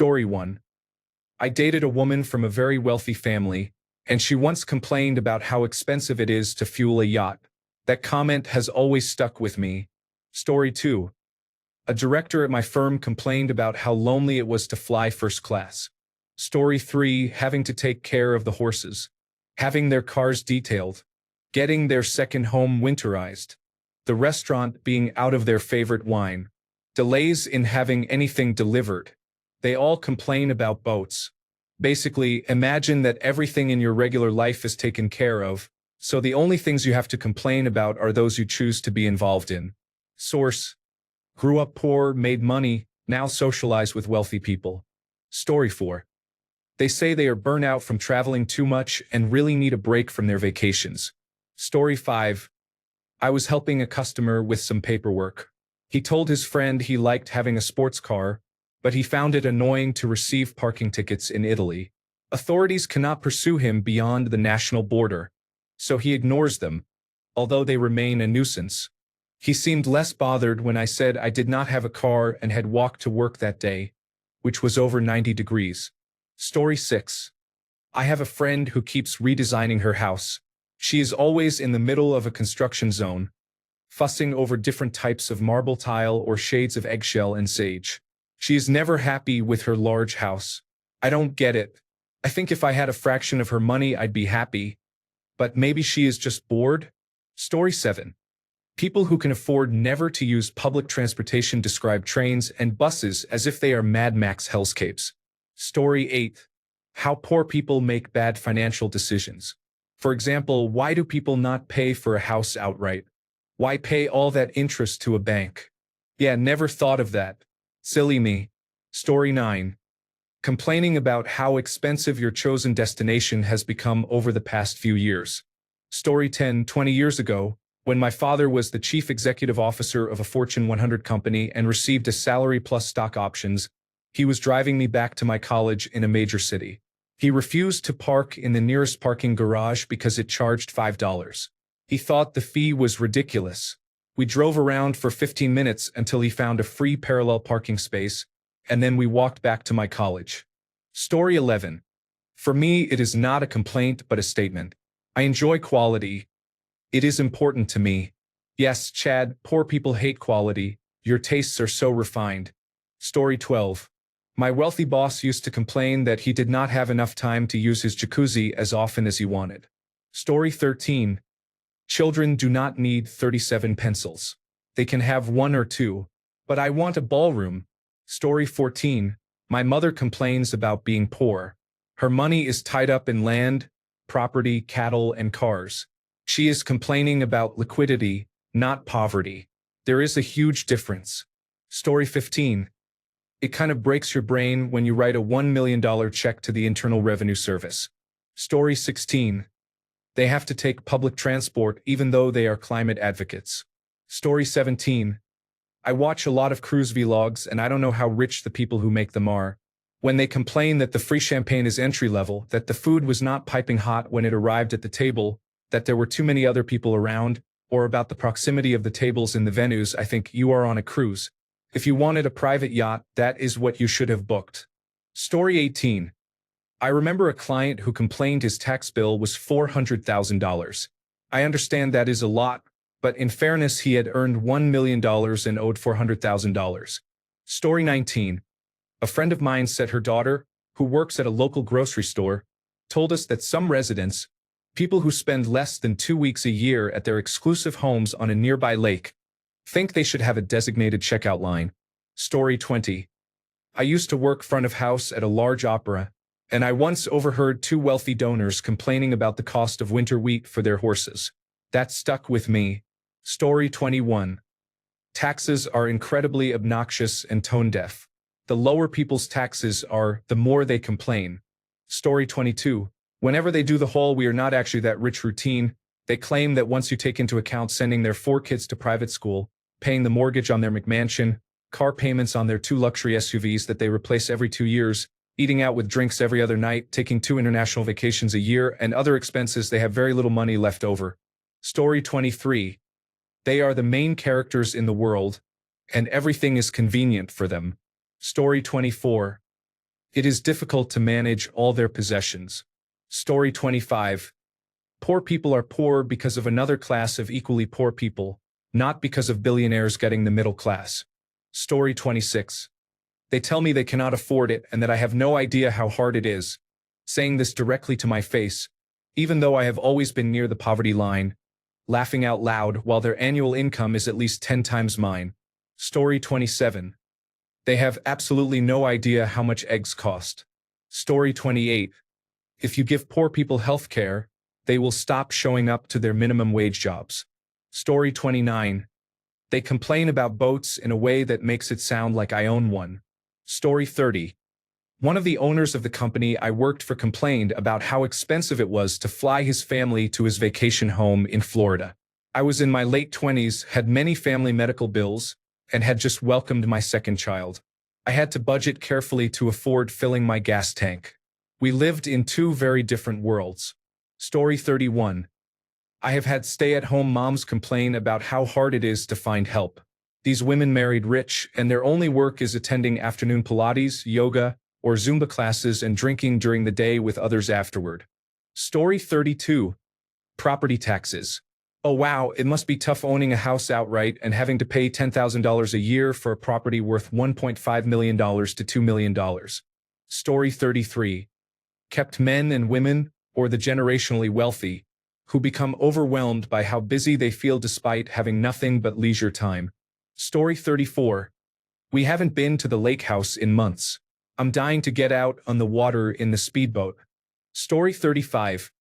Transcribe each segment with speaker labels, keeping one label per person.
Speaker 1: Story 1. I dated a woman from a very wealthy family, and she once complained about how expensive it is to fuel a yacht. That comment has always stuck with me. Story 2. A director at my firm complained about how lonely it was to fly first class. Story 3. Having to take care of the horses, having their cars detailed, getting their second home winterized, the restaurant being out of their favorite wine, delays in having anything delivered. They all complain about boats. Basically, imagine that everything in your regular life is taken care of, so the only things you have to complain about are those you choose to be involved in. Source: grew up poor, made money, now socialize with wealthy people. Story 4. They say they are burnt out from traveling too much and really need a break from their vacations. Story 5. I was helping a customer with some paperwork. He told his friend he liked having a sports car, but he found it annoying to receive parking tickets in Italy. Authorities cannot pursue him beyond the national border, so he ignores them, although they remain a nuisance. He seemed less bothered when I said I did not have a car and had walked to work that day, which was over 90 degrees. Story 6. I have a friend who keeps redesigning her house. She is always in the middle of a construction zone, fussing over different types of marble tile or shades of eggshell and sage. She is never happy with her large house. I don't get it. I think if I had a fraction of her money, I'd be happy. But maybe she is just bored? Story 7. People who can afford never to use public transportation describe trains and buses as if they are Mad Max hellscapes. Story 8. How poor people make bad financial decisions. For example, why do people not pay for a house outright? Why pay all that interest to a bank? Yeah, never thought of that. Silly me. Story 9. Complaining about how expensive your chosen destination has become over the past few years. Story 10. 20 years ago, when my father was the chief executive officer of a Fortune 100 company and received a salary plus stock options, he was driving me back to my college in a major city. He refused to park in the nearest parking garage because it charged $5. He thought the fee was ridiculous. We drove around for 15 minutes until he found a free parallel parking space, and then we walked back to my college. Story 11. For me, it is not a complaint but a statement. I enjoy quality. It is important to me. Yes, Chad, poor people hate quality. Your tastes are so refined. Story 12. My wealthy boss used to complain that he did not have enough time to use his jacuzzi as often as he wanted. Story 13. Children do not need 37 pencils. They can have one or two. But I want a ballroom. Story 14. My mother complains about being poor. Her money is tied up in land, property, cattle, and cars. She is complaining about liquidity, not poverty. There is a huge difference. Story 15. It kind of breaks your brain when you write a $1 million check to the Internal Revenue Service. Story 16. They have to take public transport even though they are climate advocates. Story 17. I watch a lot of cruise vlogs and I don't know how rich the people who make them are. When they complain that the free champagne is entry level, that the food was not piping hot when it arrived at the table, that there were too many other people around, or about the proximity of the tables in the venues, I think you are on a cruise. If you wanted a private yacht, that is what you should have booked. Story 18. I remember a client who complained his tax bill was $400,000. I understand that is a lot, but in fairness he had earned $1 million and owed $400,000. Story 19. A friend of mine said her daughter, who works at a local grocery store, told us that some residents, people who spend less than 2 weeks a year at their exclusive homes on a nearby lake, think they should have a designated checkout line. Story 20. I used to work front of house at a large opera, and I once overheard two wealthy donors complaining about the cost of winter wheat for their horses. That stuck with me. Story 21. Taxes are incredibly obnoxious and tone-deaf. The lower people's taxes are, the more they complain. Story 22. Whenever they do the whole "we are not actually that rich" routine, they claim that once you take into account sending their 4 kids to private school, paying the mortgage on their McMansion, car payments on their 2 luxury SUVs that they replace every 2 years, eating out with drinks every other night, taking 2 international vacations a year, and other expenses, they have very little money left over. Story 23. They are the main characters in the world, and everything is convenient for them. Story 24. It is difficult to manage all their possessions. Story 25. Poor people are poor because of another class of equally poor people, not because of billionaires getting the middle class. Story 26. They tell me they cannot afford it and that I have no idea how hard it is, saying this directly to my face, even though I have always been near the poverty line, laughing out loud while their annual income is at least 10 times mine. Story 27. They have absolutely no idea how much eggs cost. Story 28. If you give poor people health care, they will stop showing up to their minimum wage jobs. Story 29. They complain about boats in a way that makes it sound like I own one. Story 30. One of the owners of the company I worked for complained about how expensive it was to fly his family to his vacation home in Florida. I was in my late 20s, had many family medical bills, and had just welcomed my second child. I had to budget carefully to afford filling my gas tank. We lived in two very different worlds. Story 31. I have had stay-at-home moms complain about how hard it is to find help. These women married rich, and their only work is attending afternoon Pilates, yoga, or Zumba classes and drinking during the day with others afterward. Story 32. Property taxes. Oh wow, it must be tough owning a house outright and having to pay $10,000 a year for a property worth $1.5 million to $2 million. Story 33. Kept men and women, or the generationally wealthy, who become overwhelmed by how busy they feel despite having nothing but leisure time. Story 34. We haven't been to the lake house in months. I'm dying to get out on the water in the speedboat. Story 35.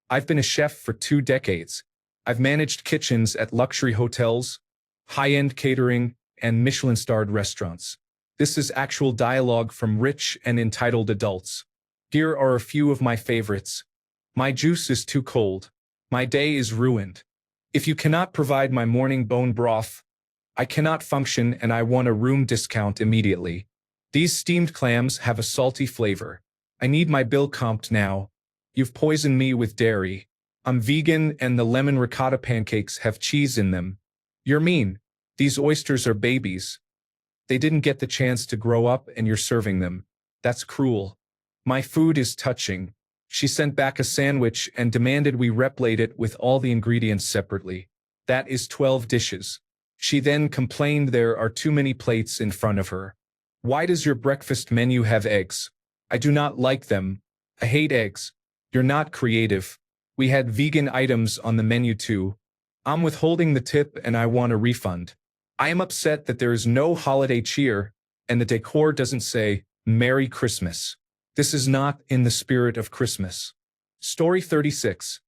Speaker 1: I've been a chef for 2 decades. I've managed kitchens at luxury hotels, high-end catering, and Michelin-starred restaurants. This is actual dialogue from rich and entitled adults. Here are a few of my favorites. My juice is too cold. My day is ruined. If you cannot provide my morning bone broth, I cannot function and I want a room discount immediately. These steamed clams have a salty flavor. I need my bill comped now. You've poisoned me with dairy. I'm vegan and the lemon ricotta pancakes have cheese in them. You're mean. These oysters are babies. They didn't get the chance to grow up and you're serving them. That's cruel. My food is touching. She sent back a sandwich and demanded we replate it with all the ingredients separately. That is 12 dishes. She then complained there are too many plates in front of her. Why does your breakfast menu have eggs? I do not like them. I hate eggs. You're not creative. We had vegan items on the menu too. I'm withholding the tip and I want a refund. I am upset that there is no holiday cheer and the decor doesn't say, Merry Christmas. This is not in the spirit of Christmas. Story 36.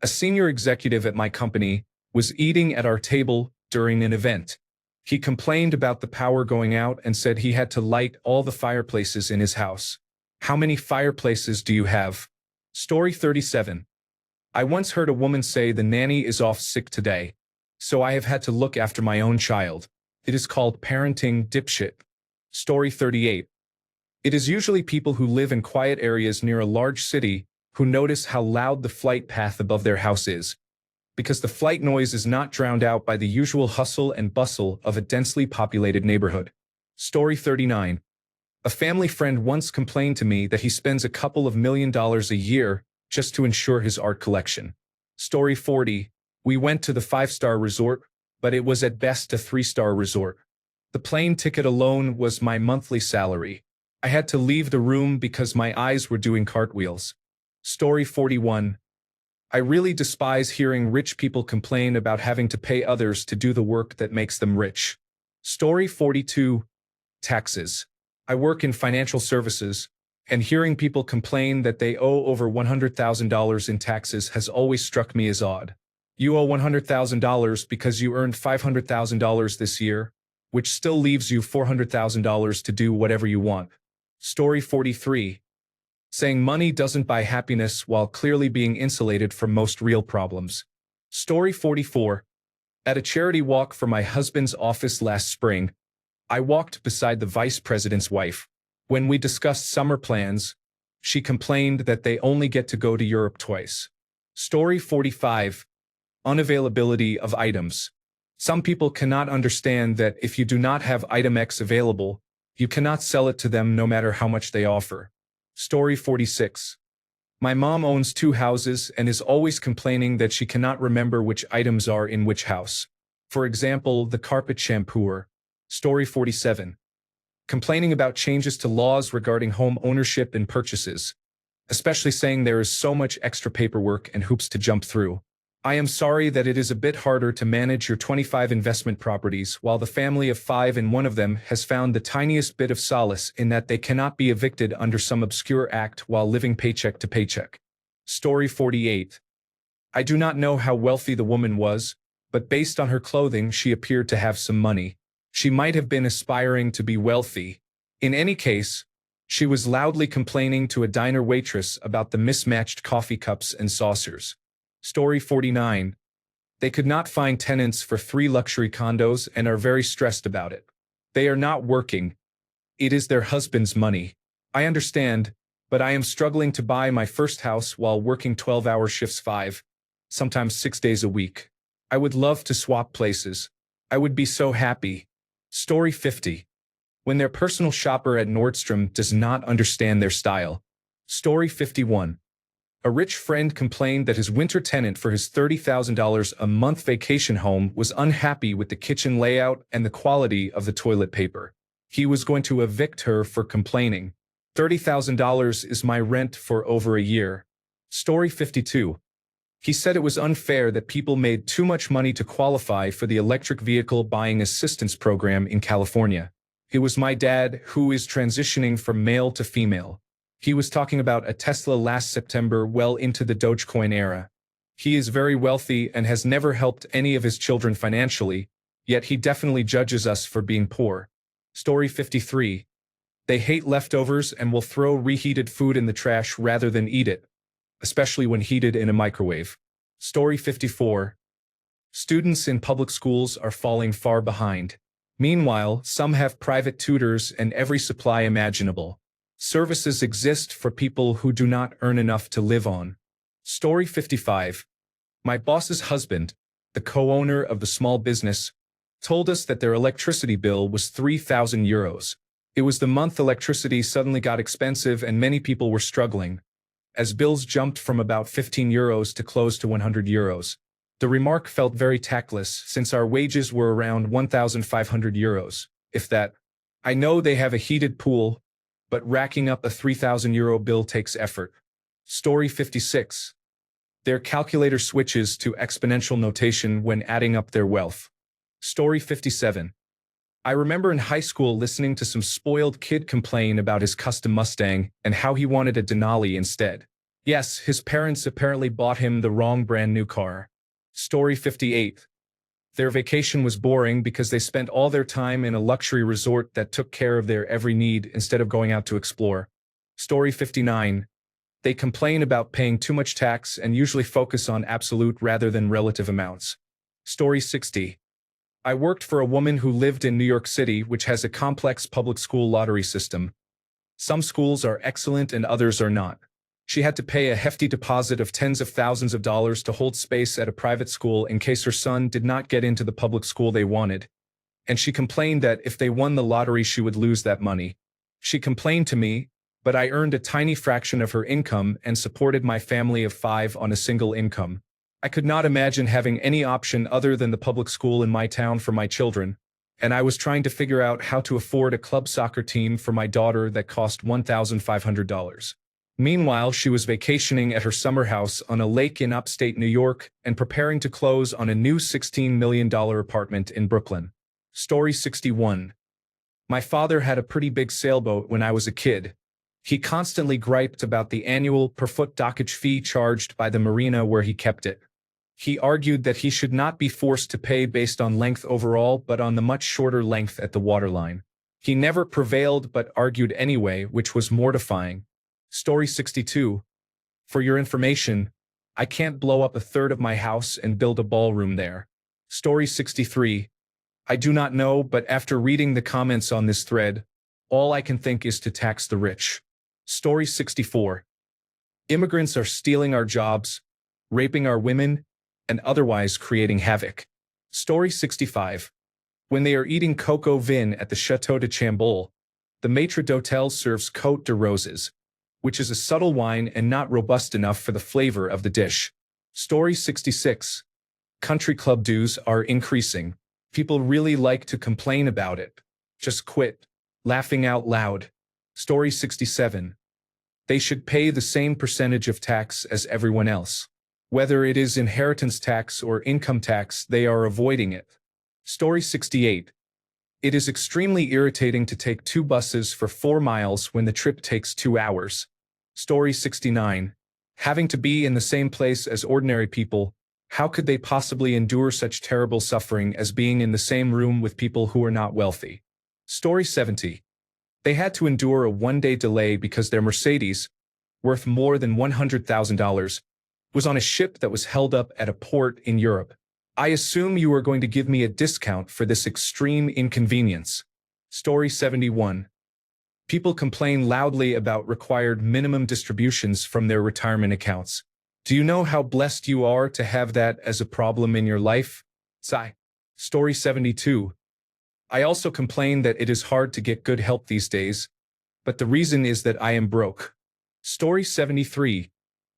Speaker 1: A senior executive at my company was eating at our table during an event. He complained about the power going out and said he had to light all the fireplaces in his house. How many fireplaces do you have? Story 37. I once heard a woman say the nanny is off sick today, so I have had to look after my own child. It is called parenting, dipshit. Story 38. It is usually people who live in quiet areas near a large city who notice how loud the flight path above their house is, because the flight noise is not drowned out by the usual hustle and bustle of a densely populated neighborhood. Story 39. A family friend once complained to me that he spends a couple of $1 million a year just to ensure his art collection. Story 40. We went to the 5-star resort, but it was at best a 3-star resort. The plane ticket alone was my monthly salary. I had to leave the room because my eyes were doing cartwheels. Story 41. I really despise hearing rich people complain about having to pay others to do the work that makes them rich. Story 42. Taxes. I work in financial services, and hearing people complain that they owe over $100,000 in taxes has always struck me as odd. You owe $100,000 because you earned $500,000 this year, which still leaves you $400,000 to do whatever you want. Story 43. Saying money doesn't buy happiness while clearly being insulated from most real problems. Story 44. At a charity walk for my husband's office last spring, I walked beside the vice president's wife. When we discussed summer plans, she complained that they only get to go to Europe twice. Story 45. Unavailability of items. Some people cannot understand that if you do not have item X available, You cannot sell it to them no matter how much they offer. Story 46. My mom owns 2 houses and is always complaining that she cannot remember which items are in which house. For example, the carpet shampooer. Story 47. Complaining about changes to laws regarding home ownership and purchases, especially saying there is so much extra paperwork and hoops to jump through. I am sorry that it is a bit harder to manage your 25 investment properties while the family of 5 in one of them has found the tiniest bit of solace in that they cannot be evicted under some obscure act while living paycheck to paycheck. Story 48. I do not know how wealthy the woman was, but based on her clothing she appeared to have some money. She might have been aspiring to be wealthy. In any case, she was loudly complaining to a diner waitress about the mismatched coffee cups and saucers. Story 49. They could not find tenants for 3 luxury condos and are very stressed about it. They are not working. It is their husband's money. I understand, but I am struggling to buy my first house while working 12-hour shifts 5, sometimes 6 days a week. I would love to swap places. I would be so happy. Story 50. When their personal shopper at Nordstrom does not understand their style. Story 51. A rich friend complained that his winter tenant for his $30,000 a month vacation home was unhappy with the kitchen layout and the quality of the toilet paper. He was going to evict her for complaining. $30,000 is my rent for over a year. Story 52. He said it was unfair that people made too much money to qualify for the electric vehicle buying assistance program in California. It was my dad who is transitioning from male to female. He was talking about a Tesla last September well into the Dogecoin era. He is very wealthy and has never helped any of his children financially, yet he definitely judges us for being poor. Story 53. They hate leftovers and will throw reheated food in the trash rather than eat it, especially when heated in a microwave. Story 54. Students in public schools are falling far behind. Meanwhile, some have private tutors and every supply imaginable. Services exist for people who do not earn enough to live on. Story 55. My boss's husband, the co-owner of the small business, told us that their electricity bill was €3,000. It was the month electricity suddenly got expensive and many people were struggling, as bills jumped from about €15 to close to €100. The remark felt very tactless since our wages were around €1,500, if that. I know they have a heated pool, but racking up a €3,000 bill takes effort. Story 56. Their calculator switches to exponential notation when adding up their wealth. Story 57. I remember in high school listening to some spoiled kid complain about his custom Mustang and how he wanted a Denali instead. Yes, his parents apparently bought him the wrong brand new car. Story 58. Their vacation was boring because they spent all their time in a luxury resort that took care of their every need instead of going out to explore. Story 59. They complain about paying too much tax and usually focus on absolute rather than relative amounts. Story 60. I worked for a woman who lived in New York City, which has a complex public school lottery system. Some schools are excellent and others are not. She had to pay a hefty deposit of tens of thousands of dollars to hold space at a private school in case her son did not get into the public school they wanted. And she complained that if they won the lottery she would lose that money. She complained to me, but I earned a tiny fraction of her income and supported my family of 5 on a single income. I could not imagine having any option other than the public school in my town for my children, and I was trying to figure out how to afford a club soccer team for my daughter that cost $1,500. Meanwhile, she was vacationing at her summer house on a lake in upstate New York and preparing to close on a new $16 million apartment in Brooklyn. Story 61. My father had a pretty big sailboat when I was a kid. He constantly griped about the annual per-foot dockage fee charged by the marina where he kept it. He argued that he should not be forced to pay based on length overall but on the much shorter length at the waterline. He never prevailed but argued anyway, which was mortifying. Story 62. For your information, I can't blow up a third of my house and build a ballroom there. Story 63. I do not know, but after reading the comments on this thread, all I can think is to tax the rich. Story 64. Immigrants are stealing our jobs, raping our women, and otherwise creating havoc. Story 65. When they are eating coq au vin at the Chateau de Chambol, The maitre d'hotel serves Côte de Roses, which is a subtle wine and not robust enough for the flavor of the dish. Story 66. Country club dues are increasing. People really like to complain about it. Just quit. Laughing out loud. Story 67. They should pay the same percentage of tax as everyone else. Whether it is inheritance tax or income tax, they are avoiding it. Story 68. It is extremely irritating to take 2 buses for 4 miles when the trip takes 2 hours. Story 69. Having to be in the same place as ordinary people, how could they possibly endure such terrible suffering as being in the same room with people who are not wealthy? Story 70. They had to endure a 1-day delay because their Mercedes, worth more than $100,000, was on a ship that was held up at a port in Europe. I assume you are going to give me a discount for this extreme inconvenience. Story 71. People complain loudly about required minimum distributions from their retirement accounts. Do you know how blessed you are to have that as a problem in your life? Sigh. Story 72. I also complain that it is hard to get good help these days, but the reason is that I am broke. Story 73.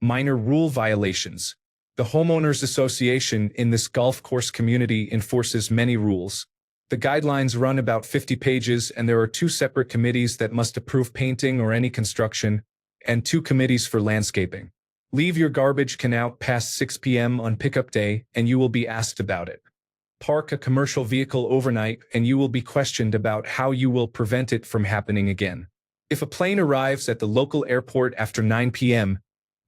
Speaker 1: Minor rule violations. The homeowners association in this golf course community enforces many rules. The guidelines run about 50 pages and there are 2 separate committees that must approve painting or any construction, and 2 committees for landscaping. Leave your garbage can out past 6 p.m. on pickup day and you will be asked about it. Park a commercial vehicle overnight and you will be questioned about how you will prevent it from happening again. If a plane arrives at the local airport after 9 p.m.,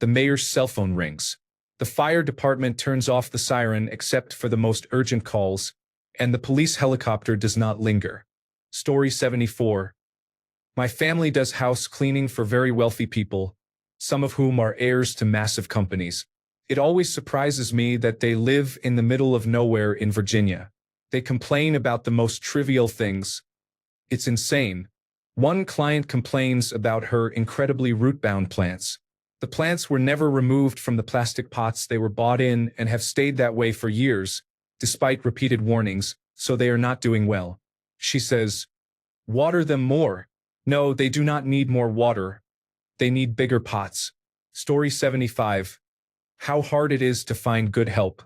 Speaker 1: the mayor's cell phone rings. The fire department turns off the siren except for the most urgent calls, and the police helicopter does not linger. Story 74. My family does house cleaning for very wealthy people, some of whom are heirs to massive companies. It always surprises me that they live in the middle of nowhere in Virginia. They complain about the most trivial things. It's insane. One client complains about her incredibly root-bound plants. The plants were never removed from the plastic pots they were bought in and have stayed that way for years, despite repeated warnings, so they are not doing well. She says, "Water them more." No, they do not need more water. They need bigger pots. Story 75. How hard it is to find good help.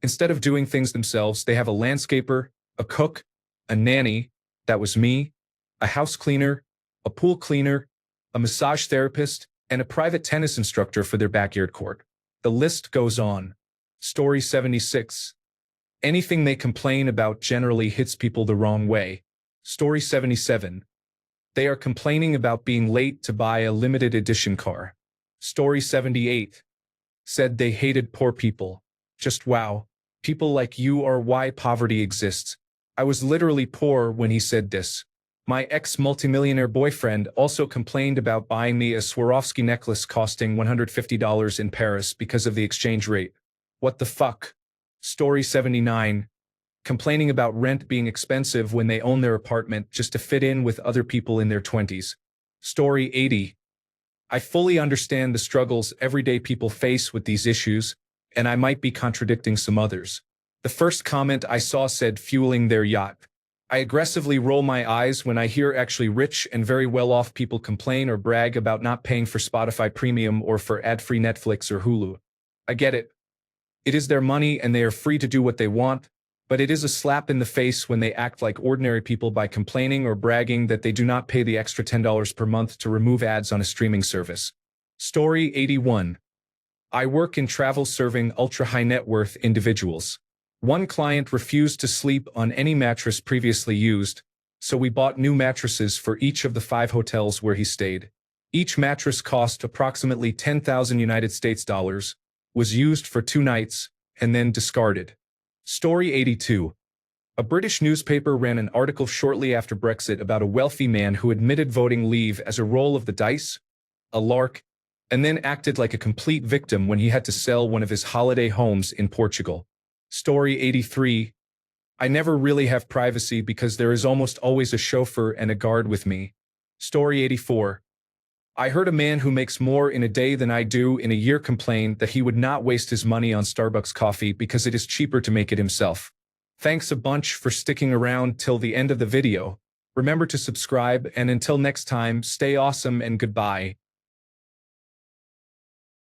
Speaker 1: Instead of doing things themselves, they have a landscaper, a cook, a nanny, that was me, a house cleaner, a pool cleaner, a massage therapist, and a private tennis instructor for their backyard court. The list goes on. Story 76. Anything they complain about generally hits people the wrong way. Story 77. They are complaining about being late to buy a limited edition car. Story 78. Said they hated poor people. Just wow. People like you are why poverty exists. I was literally poor when he said this. My ex-multimillionaire boyfriend also complained about buying me a Swarovski necklace costing $150 in Paris because of the exchange rate. What the fuck? Story 79. Complaining about rent being expensive when they own their apartment just to fit in with other people in their 20s. Story 80. I fully understand the struggles everyday people face with these issues, and I might be contradicting some others. The first comment I saw said fueling their yacht. I aggressively roll my eyes when I hear actually rich and very well-off people complain or brag about not paying for Spotify Premium or for ad-free Netflix or Hulu. I get it. It is their money and they are free to do what they want, but it is a slap in the face when they act like ordinary people by complaining or bragging that they do not pay the extra $10 per month to remove ads on a streaming service. Story 81. I work in travel serving ultra-high net worth individuals. One client refused to sleep on any mattress previously used, so we bought new mattresses for each of the 5 hotels where he stayed. Each mattress cost approximately 10,000 United States dollars, was used for 2 nights, and then discarded. Story 82. A British newspaper ran an article shortly after Brexit about a wealthy man who admitted voting Leave as a roll of the dice, a lark, and then acted like a complete victim when he had to sell one of his holiday homes in Portugal. Story 83. I never really have privacy because there is almost always a chauffeur and a guard with me. Story 84. I heard a man who makes more in a day than I do in a year complain that he would not waste his money on Starbucks coffee because it is cheaper to make it himself. Thanks a bunch for sticking around till the end of the video. Remember to subscribe, and until next time, stay awesome and goodbye.